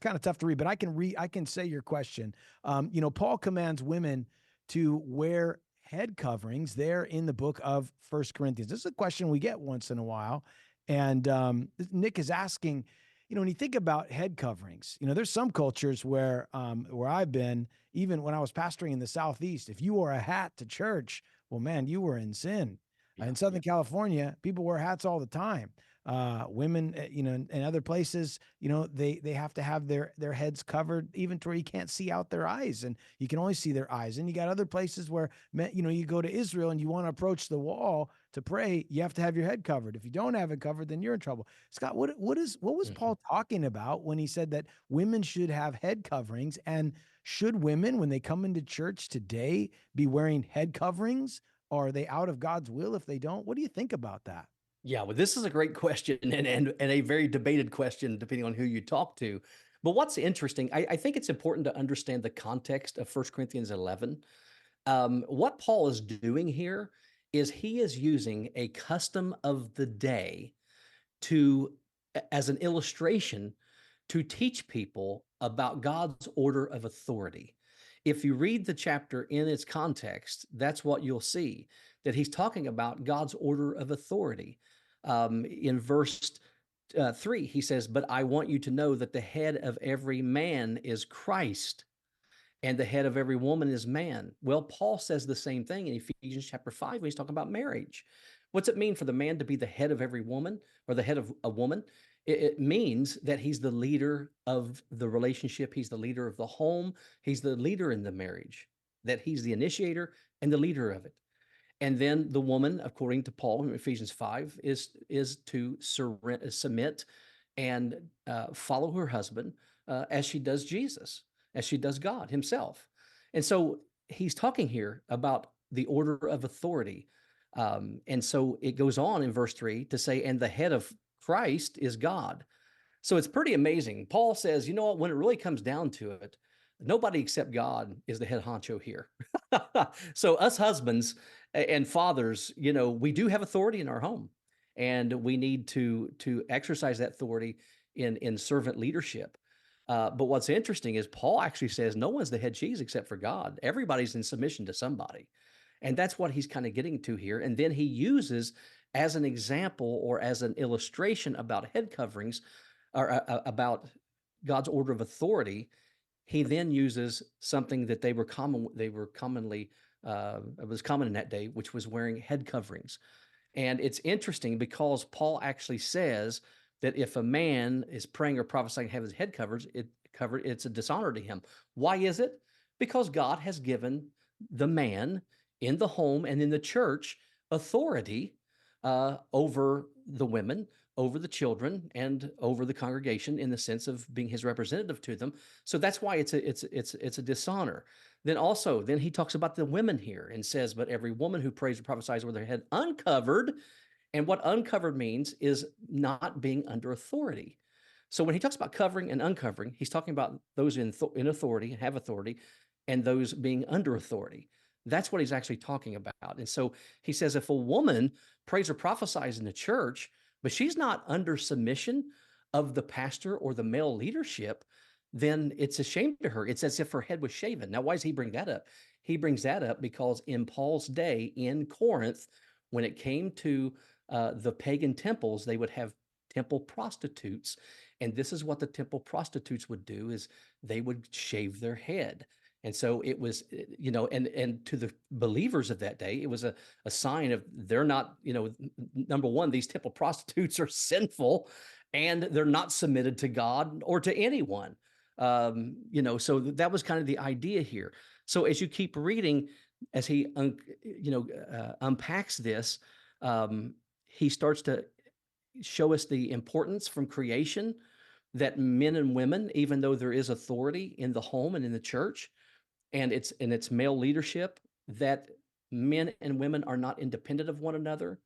kind of tough to read, but I can say your question. Paul commands women to wear head coverings there in the book of First Corinthians. This is a question we get once in a while. And Nick is asking, when you think about head coverings, there's some cultures where I've been, even when I was pastoring in the Southeast, if you wore a hat to church, well, man, you were in sin. Yeah. In Southern California, people wear hats all the time. Women, in other places, they have to have their heads covered even to where you can't see out their eyes, and you can only see their eyes. And you got other places where, you go to Israel and you want to approach the wall to pray, you have to have your head covered. If you don't have it covered, then you're in trouble. Scott, what was Mhm. Paul talking about when he said that women should have head coverings? And should women, when they come into church today, be wearing head coverings? Or are they out of God's will if they don't? What do you think about that? Yeah, well, this is a great question and a very debated question depending on who you talk to. But what's interesting, I think it's important to understand the context of 1 Corinthians 11. What Paul is doing here is he is using a custom of the day to, as an illustration, to teach people about God's order of authority. If you read the chapter in its context, that's what you'll see, that he's talking about God's order of authority. In verse 3, he says, "But I want you to know that the head of every man is Christ, and the head of every woman is man." Well, Paul says the same thing in Ephesians chapter 5 when he's talking about marriage. What's it mean for the man to be the head of every woman or the head of a woman? It means that he's the leader of the relationship, he's the leader of the home, he's the leader in the marriage, that he's the initiator and the leader of it. And then the woman, according to Paul in Ephesians 5, is to submit and follow her husband as she does Jesus, as she does God himself. And so he's talking here about the order of authority. And so it goes on in verse 3 to say, "And the head of Christ is God." So it's pretty amazing. Paul says, you know what, when it really comes down to it, nobody except God is the head honcho here. So us husbands and fathers, we do have authority in our home, and we need to exercise that authority in servant leadership. But what's interesting is Paul actually says no one's the head cheese except for God. Everybody's in submission to somebody. And that's what he's kind of getting to here. And then he uses as an example or as an illustration about head coverings or about God's order of authority. He then uses something that they were commonly it was common in that day, which was wearing head coverings. And it's interesting because Paul actually says that if a man is praying or prophesying have his head covered, it's a dishonor to him. Why is it? Because God has given the man in the home and in the church authority over the women, over the children, and over the congregation in the sense of being his representative to them. So that's why it's a dishonor. Then he talks about the women here and says, "But every woman who prays or prophesies with her head uncovered," and what uncovered means is not being under authority. So when he talks about covering and uncovering, he's talking about those in authority and have authority, and those being under authority. That's what he's actually talking about. And so he says, if a woman prays or prophesies in the church, but she's not under submission of the pastor or the male leadership, then it's a shame to her. It's as if her head was shaven. Now, why does he bring that up? He brings that up because in Paul's day in Corinth, when it came to the pagan temples, they would have temple prostitutes. And this is what the temple prostitutes would do is they would shave their head. And so it was, and to the believers of that day, it was a sign of they're not, number one, these temple prostitutes are sinful and they're not submitted to God or to anyone. So that was kind of the idea here. So as you keep reading, as he, unpacks this, he starts to show us the importance from creation that men and women, even though there is authority in the home and in the church, and it's male leadership, that men and women are not independent of one another,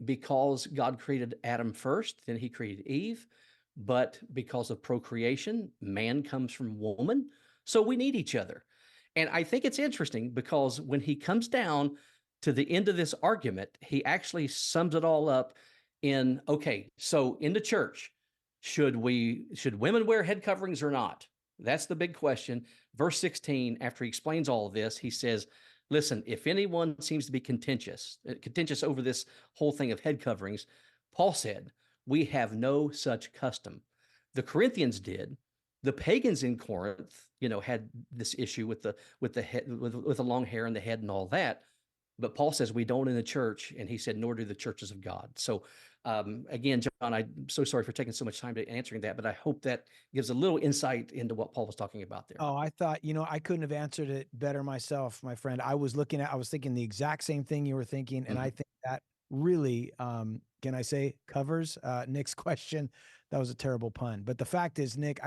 because God created Adam first, then he created Eve, but because of procreation, man comes from woman, so we need each other. And I think it's interesting because when he comes down to the end of this argument, he actually sums it all up in, okay, so in the church, should women wear head coverings or not? That's the big question. Verse 16, after he explains all of this, he says, listen, if anyone seems to be contentious over this whole thing of head coverings, Paul said, we have no such custom. The Corinthians did. The pagans in Corinth, had this issue with the head, with the long hair and the head and all that. But Paul says we don't in the church, and he said, nor do the churches of God. So again, John, I'm so sorry for taking so much time to answering that, but I hope that gives a little insight into what Paul was talking about there. Oh, I thought, I couldn't have answered it better myself, my friend. I was thinking the exact same thing you were thinking. And I think that really, can I say, covers Nick's question. That was a terrible pun. But the fact is, Nick,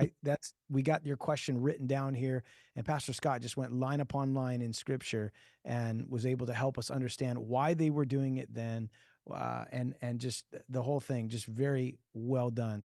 we got your question written down here, and Pastor Scott just went line upon line in scripture and was able to help us understand why they were doing it then. And just the whole thing, just very well done.